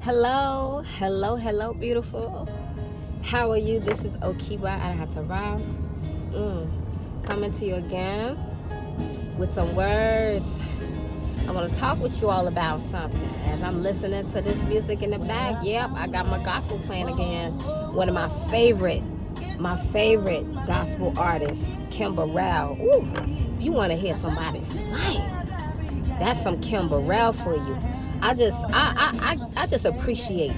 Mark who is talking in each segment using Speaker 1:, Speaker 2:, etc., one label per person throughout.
Speaker 1: Hello, hello, hello, beautiful. How are you? This is Okiba. I don't have to rhyme. Coming to you again with some words. I want to talk with you all about something. As I'm listening to this music in the back, yep, I got my gospel playing again. One of my favorite gospel artists, Kim Burrell. Ooh, if you want to hear somebody sing, that's some Kim Burrell for you. I just appreciate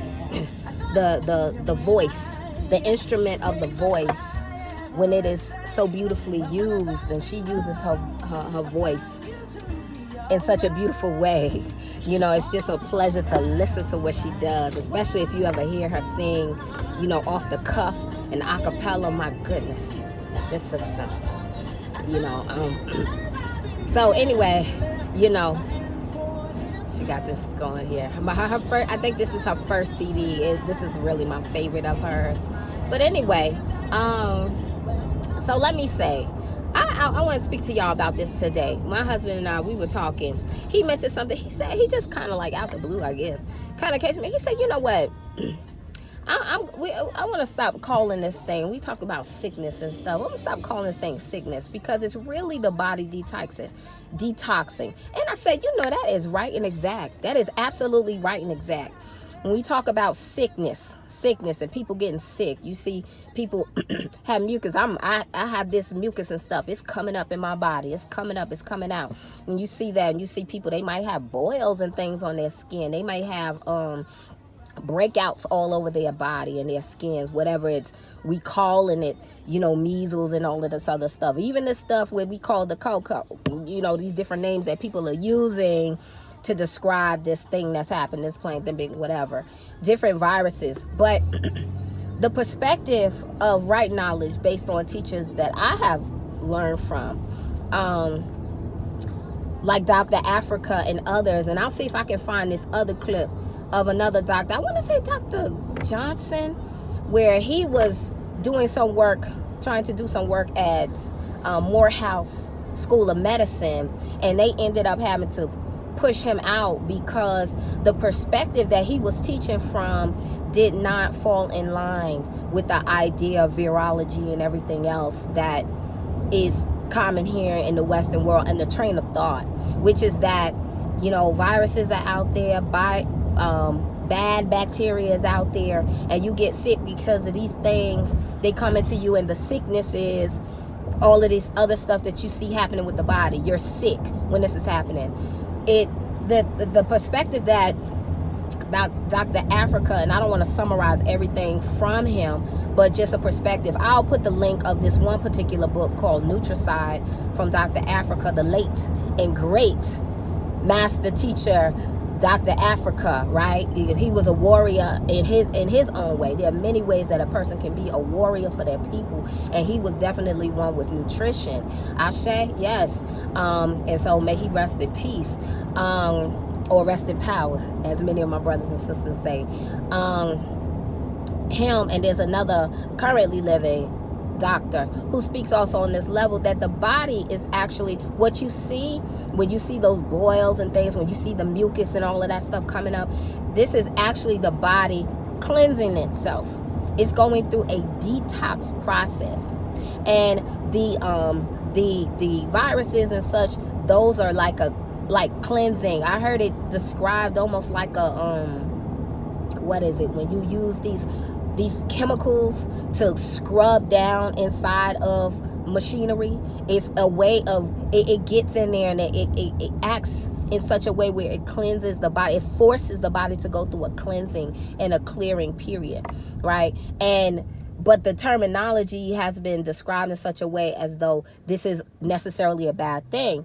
Speaker 1: the voice, the instrument of the voice when it is so beautifully used, and she uses her voice in such a beautiful way. You know, it's just a pleasure to listen to what she does, especially if you ever hear her sing, you know, off the cuff and a cappella. My goodness, this sister, you know. So anyway, you know, she got this going here. Her first, I think this is her first CD. This is really my favorite of hers. But anyway, so let me say, I want to speak to y'all about this today. My husband and I, we were talking. He mentioned something. He said, he just kind of like out the blue, I guess, kind of came to me. He said, you know what? I want to stop calling this thing. We talk about sickness and stuff. I'm going to stop calling this thing sickness, because it's really the body detoxing. And I said, you know, that is right and exact. That is absolutely right and exact. When we talk about sickness and people getting sick, you see people have mucus. I have this mucus and stuff. It's coming up in my body. It's coming up. It's coming out. And you see that, and you see people, they might have boils and things on their skin. They might have breakouts all over their body and their skins, whatever it's, we calling it, you know, measles and all of this other stuff. Even the stuff where we call the cocoa, you know, these different names that people are using to describe this thing that's happened, this plant, the big whatever, different viruses. But the perspective of right knowledge based on teachers that I have learned from, like Dr. Afrika and others, and I'll see if I can find this other clip of another doctor. I want to say Dr. Johnson, where he was doing some work, trying to do some work at Morehouse School of Medicine, and they ended up having to push him out because the perspective that he was teaching from did not fall in line with the idea of virology and everything else that is common here in the Western world, and the train of thought, which is that, you know, viruses are out there, bad bacteria is out there, and you get sick because of these things. They come into you, and the sickness is all of this other stuff that you see happening with the body. You're sick when this is happening. The perspective that Dr. Afrika, and I don't want to summarize everything from him, but just a perspective. I'll put the link of this one particular book called Nutricide from Dr. Afrika, the late and great master teacher Dr. Afrika, right? He was a warrior in his own way. There are many ways that a person can be a warrior for their people, and he was definitely one with nutrition. Ashe, yes. And so may he rest in peace, or rest in power, as many of my brothers and sisters say. Him, and there's another currently living doctor who speaks also on this level, that the body is actually what you see when you see those boils and things, when you see the mucus and all of that stuff coming up. This is actually the body cleansing itself. It's going through a detox process, and the viruses and such, those are like cleansing. I heard it described almost like a what is it, when you use these chemicals to scrub down inside of machinery. It's a way of it gets in there, and it acts in such a way where it cleanses the body. It forces the body to go through a cleansing and a clearing period, right? But the terminology has been described in such a way as though this is necessarily a bad thing.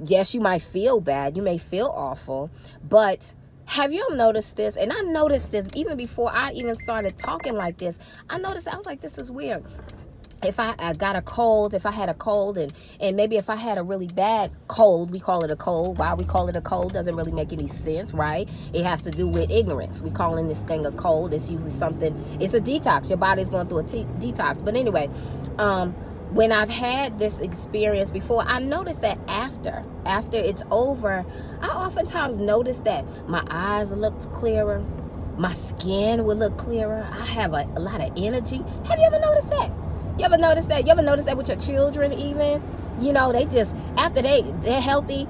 Speaker 1: Yes, you might feel bad, you may feel awful, but have you noticed this? And I noticed this even before I even started talking like this. I noticed, I was like, this is weird. If I got a cold, if I had a cold, and maybe if I had a really bad cold, we call it a cold. Why we call it a cold doesn't really make any sense, right? It has to do with ignorance. We calling this thing a cold. It's usually something, it's a detox. Your body's going through a detox. But anyway, when I've had this experience before, I noticed that after it's over, I oftentimes notice that my eyes looked clearer, my skin would look clearer, I have a lot of energy. Have you ever noticed that? You ever notice that with your children even? You know, they just, after they're healthy,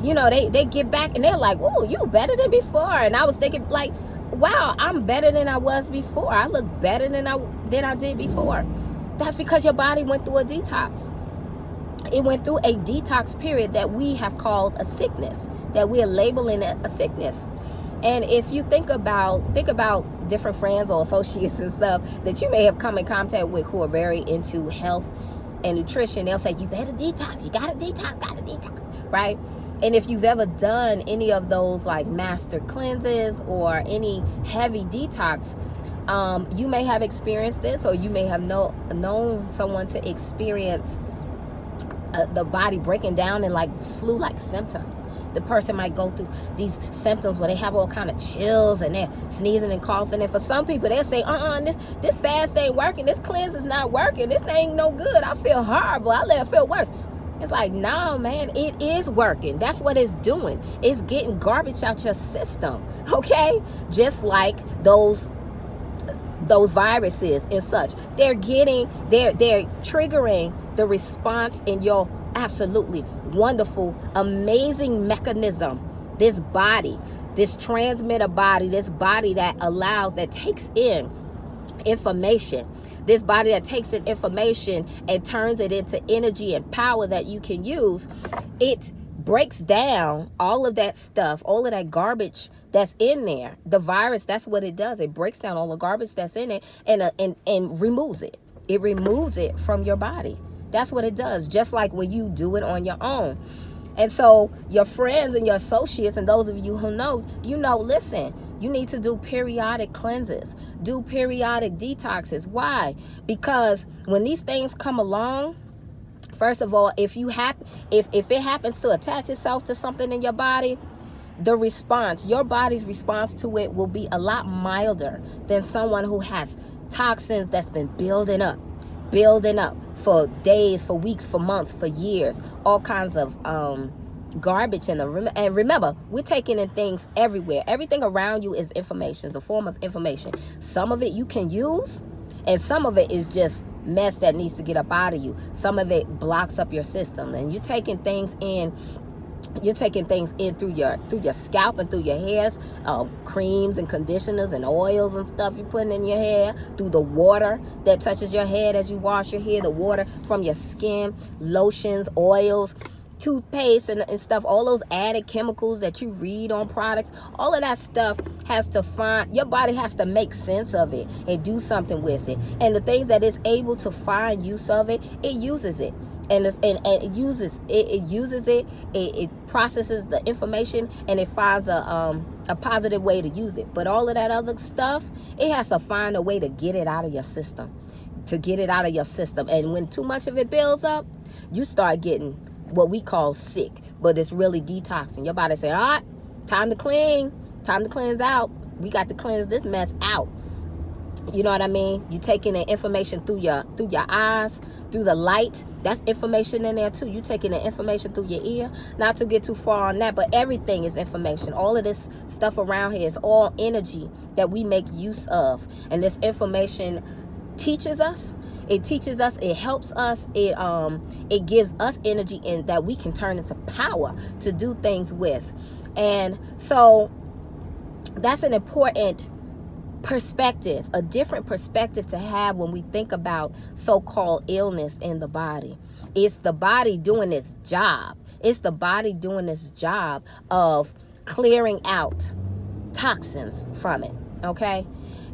Speaker 1: you know, they get back and they're like, oh, you better than before. And I was thinking like, wow, I'm better than I was before. I look better than I did before. That's because your body went through a detox. It went through a detox period that we have called a sickness, that we are labeling it a sickness. And if you think about different friends or associates and stuff that you may have come in contact with who are very into health and nutrition, they'll say, you better detox, you gotta detox, right? And if you've ever done any of those like master cleanses or any heavy detox, you may have experienced this, or you may have known someone to experience the body breaking down in like flu-like symptoms. The person might go through these symptoms where they have all kind of chills and they're sneezing and coughing. And for some people, they'll say, this fast ain't working. This cleanse is not working. This ain't no good. I feel horrible. I let it feel worse. It's like, no, man, it is working. That's what it's doing. It's getting garbage out your system, okay? Just like those viruses and such. They're triggering the response in your absolutely wonderful, amazing mechanism. This body, this transmitter body, this body that takes in information. This body that takes in information and turns it into energy and power that you can use. It breaks down all of that stuff, all of that garbage that's in there. The virus, that's what it does. It breaks down all the garbage that's in it and removes it. It removes it from your body. That's what it does, just like when you do it on your own. And so your friends and your associates and those of you who know, listen, you need to do periodic cleanses, do periodic detoxes. Why? Because when these things come along, first of all, if it happens to attach itself to something in your body, the response, your body's response to it will be a lot milder than someone who has toxins that's been building up for days, for weeks, for months, for years, all kinds of garbage in them. And remember, we're taking in things everywhere. Everything around you is information. It's a form of information. Some of it you can use, and some of it is just mess that needs to get up out of you. Some of it blocks up your system, and you're taking things in through your scalp and through your hairs, creams and conditioners and oils and stuff you're putting in your hair, through the water that touches your head as you wash your hair, the water from your skin, lotions, oils, toothpaste and stuff, all those added chemicals that you read on products, all of that stuff your body has to make sense of it and do something with it. And the things that it's able to find use of it uses it. And it uses it. It processes the information and it finds a positive way to use it. But all of that other stuff, it has to find a way to get it out of your system. And when too much of it builds up, you start getting what we call sick, but it's really detoxing. Your body saying, all right, time to cleanse out. We got to cleanse this mess out. You know what I mean? You taking the information through your eyes, through the light. That's information in there too. You taking the information through your ear. Not to get too far on that, but everything is information. All of this stuff around here is all energy that we make use of. And this information teaches us. It teaches us. It helps us. It gives us energy in that we can turn into power to do things with. And so that's an important perspective, a different perspective to have when we think about so-called illness in the body. It's the body doing its job. It's the body doing its job of clearing out toxins from it, okay?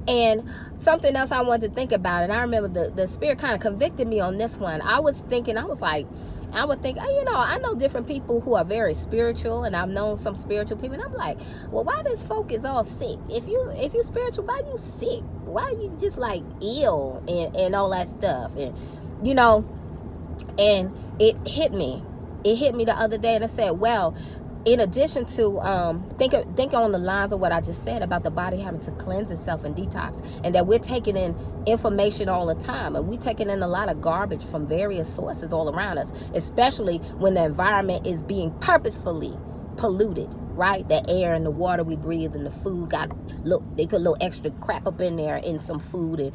Speaker 1: And something else I wanted to think about, and I remember the spirit kind of convicted me on this one. I would think, I know different people who are very spiritual, and I've known some spiritual people, and I'm like, well, why this folk is all sick? If you spiritual, why you sick? Why you just like ill and all that stuff? And and it hit me the other day, and I said, well, in addition to think on the lines of what I just said about the body having to cleanse itself and detox, and that we're taking in information all the time, and we're taking in a lot of garbage from various sources all around us, especially when the environment is being purposefully polluted, right? The air and the water we breathe and the food they put a little extra crap up in there in some food. And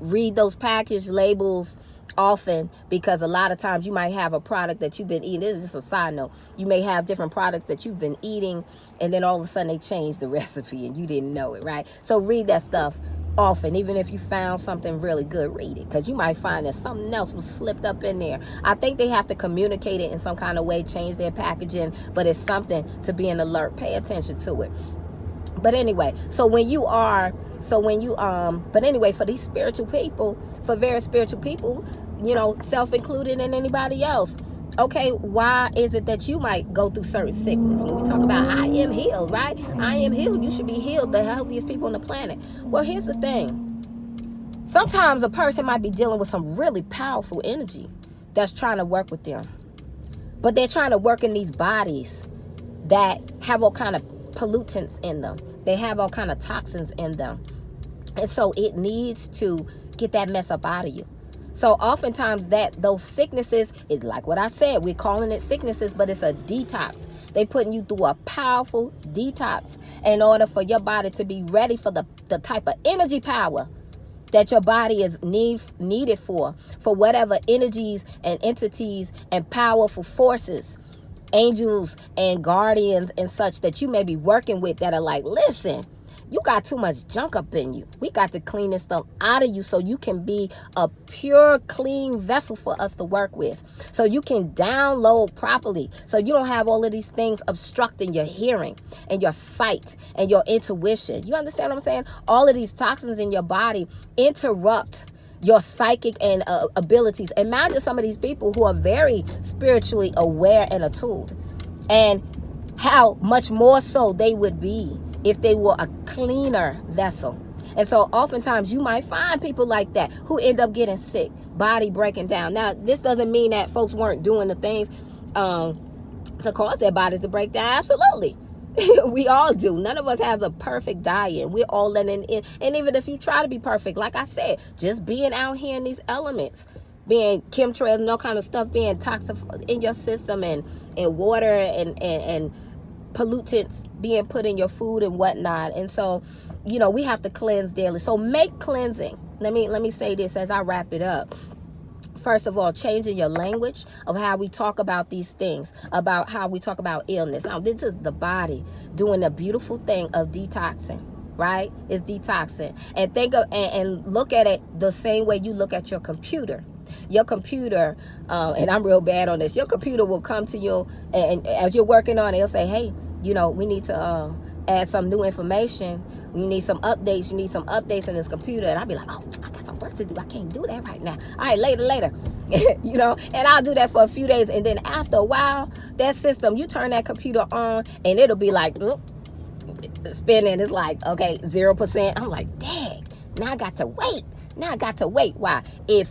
Speaker 1: read those package labels often, because a lot of times you might have a product that you've been eating. This is just a side note. You may have different products that you've been eating, and then all of a sudden they change the recipe and you didn't know it, right? So read that stuff often. Even if you found something really good, read it, because you might find that something else was slipped up in there. I think they have to communicate it in some kind of way, change their packaging, but it's something to be an alert. Pay attention to it. But anyway, but anyway, for these spiritual people, for very spiritual people, self included and anybody else, okay, why is it that you might go through certain sickness? When we talk about I am healed, right? I am healed. You should be healed, the healthiest people on the planet. Well, here's the thing. Sometimes a person might be dealing with some really powerful energy that's trying to work with them. But they're trying to work in these bodies that have all kind of pollutants in them. They have all kind of toxins in them. And so it needs to get that mess up out of you. So oftentimes those sicknesses is like what I said, we're calling it sicknesses, but it's a detox. They putting you through a powerful detox in order for your body to be ready for the type of energy power that your body is needed for whatever energies and entities and powerful forces, angels and guardians and such that you may be working with, that are like, listen, you got too much junk up in you. We got to clean this stuff out of you so you can be a pure, clean vessel for us to work with. So you can download properly. So you don't have all of these things obstructing your hearing and your sight and your intuition. You understand what I'm saying? All of these toxins in your body interrupt your psychic and abilities. Imagine some of these people who are very spiritually aware and attuned, and how much more so they would be if they were a cleaner vessel. And so oftentimes you might find people like that who end up getting sick, body breaking down. Now, this doesn't mean that folks weren't doing the things to cause their bodies to break down. Absolutely. We all do. None of us has a perfect diet. We're all letting in. And even if you try to be perfect, like I said, just being out here in these elements, being chemtrails and all kind of stuff, being toxic in your system, and water and pollutants being put in your food and whatnot. And so, we have to cleanse daily. So make cleansing. Let me say this as I wrap it up. First of all, changing your language of how we talk about these things, about how we talk about illness. Now, this is the body doing the beautiful thing of detoxing, right? It's detoxing. And think of and look at it the same way you look at your computer. Your computer, and I'm real bad on this, your computer will come to you, and as you're working on it, it'll say, hey, we need to add some new information. We need some updates. You need some updates in this computer. And I'll be like, oh, I got some work to do. I can't do that right now. All right, later. And I'll do that for a few days. And then after a while, that system, you turn that computer on and it'll be like, spinning. It's like, okay, 0%. I'm like, dang, now I got to wait. Why? It's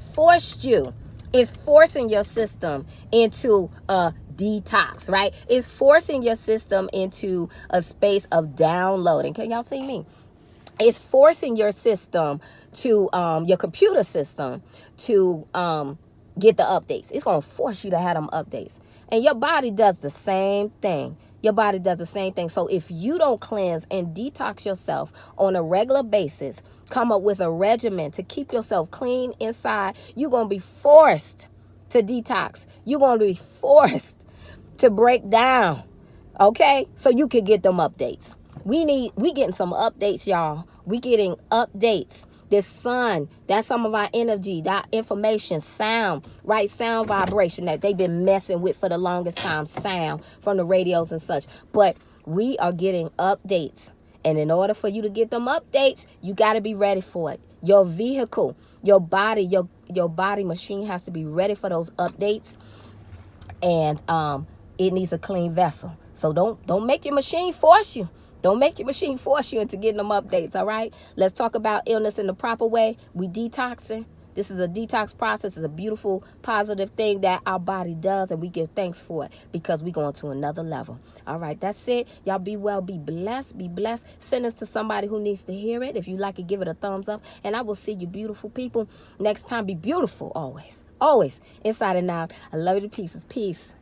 Speaker 1: forcing your system into a detox, right? It's forcing your system into a space of downloading. Can y'all see me? It's forcing your system to your computer system to get the updates. It's going to force you to have them updates. And your body does the same thing. So if you don't cleanse and detox yourself on a regular basis, come up with a regimen to keep yourself clean inside, you're going to be forced to detox. You're going to be forced to break down, okay? So you can get them updates. We getting some updates, y'all. We getting updates. This sun, that's some of our energy, that information, sound, right? Sound vibration that they've been messing with for the longest time, sound from the radios and such. But we are getting updates. And in order for you to get them updates, you got to be ready for it. Your vehicle, your body, your body machine has to be ready for those updates. And it needs a clean vessel. So don't make your machine force you. Don't make your machine force you into getting them updates, all right? Let's talk about illness in the proper way. We detoxing. This is a detox process. It's a beautiful, positive thing that our body does, and we give thanks for it because we're going to another level. All right, that's it. Y'all be well, be blessed, be blessed. Send this to somebody who needs to hear it. If you like it, give it a thumbs up, and I will see you beautiful people next time. Be beautiful always, always, inside and out. I love you to pieces. Peace.